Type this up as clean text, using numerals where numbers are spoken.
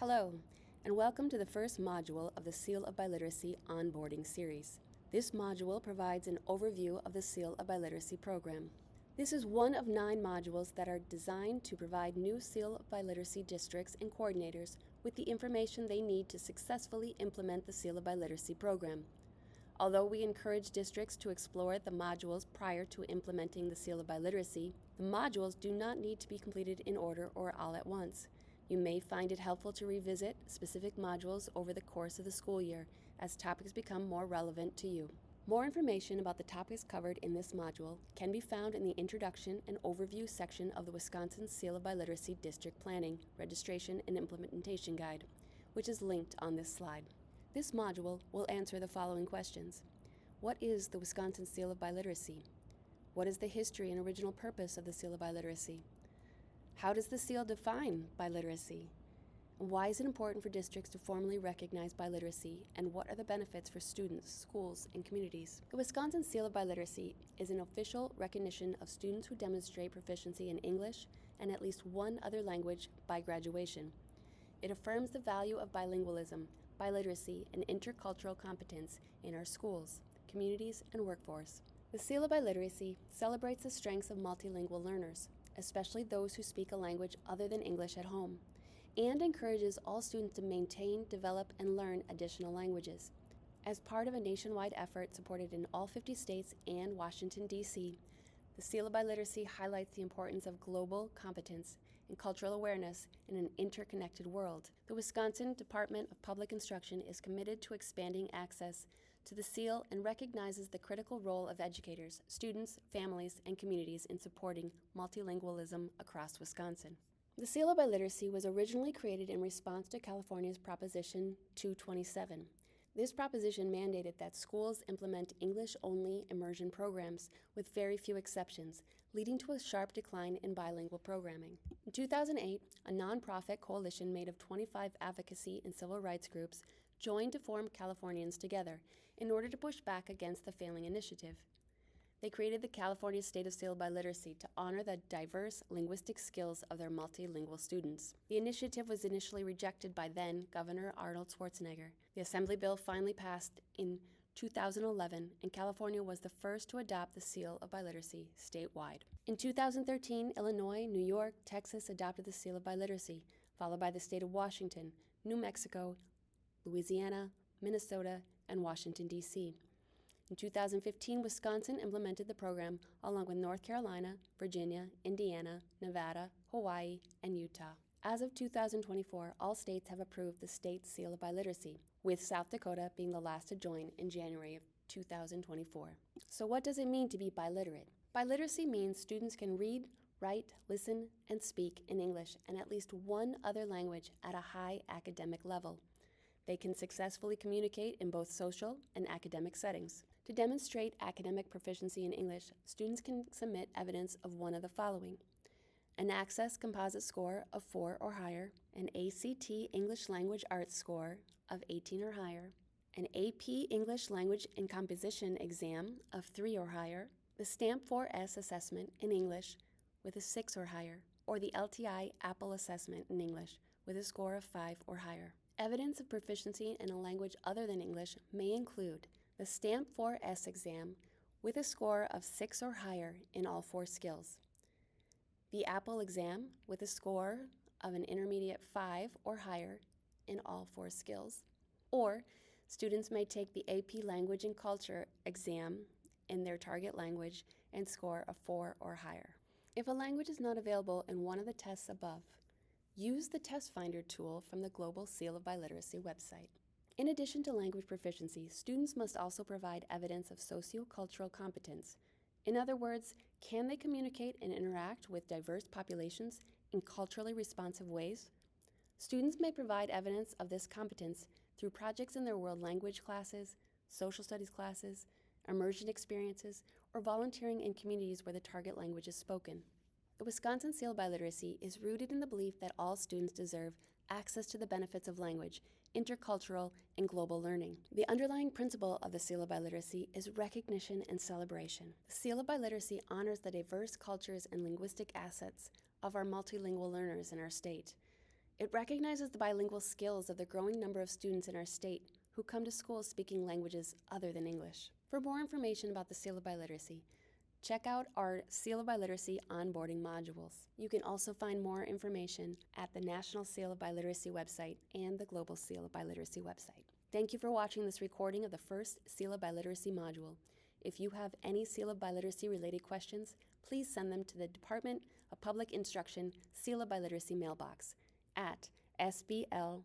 Hello, and welcome to the first module of the Seal of Biliteracy onboarding series. This module provides an overview of the Seal of Biliteracy program. This is one of 9 modules that are designed to provide new Seal of Biliteracy districts and coordinators with the information they need to successfully implement the Seal of Biliteracy program. Although we encourage districts to explore the modules prior to implementing the Seal of Biliteracy, the modules do not need to be completed in order or all at once. You may find it helpful to revisit specific modules over the course of the school year as topics become more relevant to you. More information about the topics covered in this module can be found in the Introduction and Overview section of the Wisconsin Seal of Biliteracy District Planning, Registration, and Implementation Guide, which is linked on this slide. This module will answer the following questions. What is the Wisconsin Seal of Biliteracy? What is the history and original purpose of the Seal of Biliteracy? How does the seal define biliteracy? And why is it important for districts to formally recognize biliteracy, and what are the benefits for students, schools, and communities? The Wisconsin Seal of Biliteracy is an official recognition of students who demonstrate proficiency in English and at least one other language by graduation. It affirms the value of bilingualism, biliteracy, and intercultural competence in our schools, communities, and workforce. The Seal of Biliteracy celebrates the strengths of multilingual learners, especially those who speak a language other than English at home, and encourages all students to maintain, develop, and learn additional languages. As part of a nationwide effort supported in all 50 states and Washington, D.C., the Seal of Biliteracy highlights the importance of global competence and cultural awareness in an interconnected world. The Wisconsin Department of Public Instruction is committed to expanding access to the seal and recognizes the critical role of educators, students, families, and communities in supporting multilingualism across Wisconsin. The Seal of Biliteracy was originally created in response to California's Proposition 227. This proposition mandated that schools implement English-only immersion programs with very few exceptions, leading to a sharp decline in bilingual programming. In 2008, a nonprofit coalition made of 25 advocacy and civil rights groups joined to form Californians Together in order to push back against the failing initiative. They created the California State of Seal of Biliteracy to honor the diverse linguistic skills of their multilingual students. The initiative was initially rejected by then Governor Arnold Schwarzenegger. The Assembly bill finally passed in 2011, and California was the first to adopt the Seal of Biliteracy statewide. In 2013, Illinois, New York, Texas adopted the Seal of Biliteracy, followed by the state of Washington, New Mexico, Louisiana, Minnesota, and Washington, D.C. In 2015, Wisconsin implemented the program along with North Carolina, Virginia, Indiana, Nevada, Hawaii, and Utah. As of 2024, all states have approved the state Seal of Biliteracy, with South Dakota being the last to join in January of 2024. So what does it mean to be biliterate? Biliteracy means students can read, write, listen, and speak in English and at least one other language at a high academic level. They can successfully communicate in both social and academic settings. To demonstrate academic proficiency in English, students can submit evidence of one of the following: an Access Composite score of 4 or higher, an ACT English Language Arts score of 18 or higher, an AP English Language and Composition exam of 3 or higher, the Stamp 4S assessment in English with a 6 or higher, or the LTI Apple assessment in English with a score of 5 or higher. Evidence of proficiency in a language other than English may include the Stamp 4S exam with a score of 6 or higher in all 4 skills, the Apple exam with a score of an intermediate 5 or higher in all 4 skills, or students may take the AP Language and Culture exam in their target language and score a 4 or higher. If a language is not available in one of the tests above, use the Test Finder tool from the Global Seal of Biliteracy website. In addition to language proficiency, students must also provide evidence of sociocultural competence. In other words, can they communicate and interact with diverse populations in culturally responsive ways? Students may provide evidence of this competence through projects in their world language classes, social studies classes, immersion experiences, or volunteering in communities where the target language is spoken. The Wisconsin Seal of Biliteracy is rooted in the belief that all students deserve access to the benefits of language, intercultural, and global learning. The underlying principle of the Seal of Biliteracy is recognition and celebration. The Seal of Biliteracy honors the diverse cultures and linguistic assets of our multilingual learners in our state. It recognizes the bilingual skills of the growing number of students in our state who come to school speaking languages other than English. For more information about the Seal of Biliteracy, check out our Seal of Biliteracy onboarding modules. You can also find more information at the National Seal of Biliteracy website and the Global Seal of Biliteracy website. Thank you for watching this recording of the first Seal of Biliteracy module. If you have any Seal of Biliteracy related questions, please send them to the Department of Public Instruction Seal of Biliteracy mailbox at sbl@dpi.wi.gov.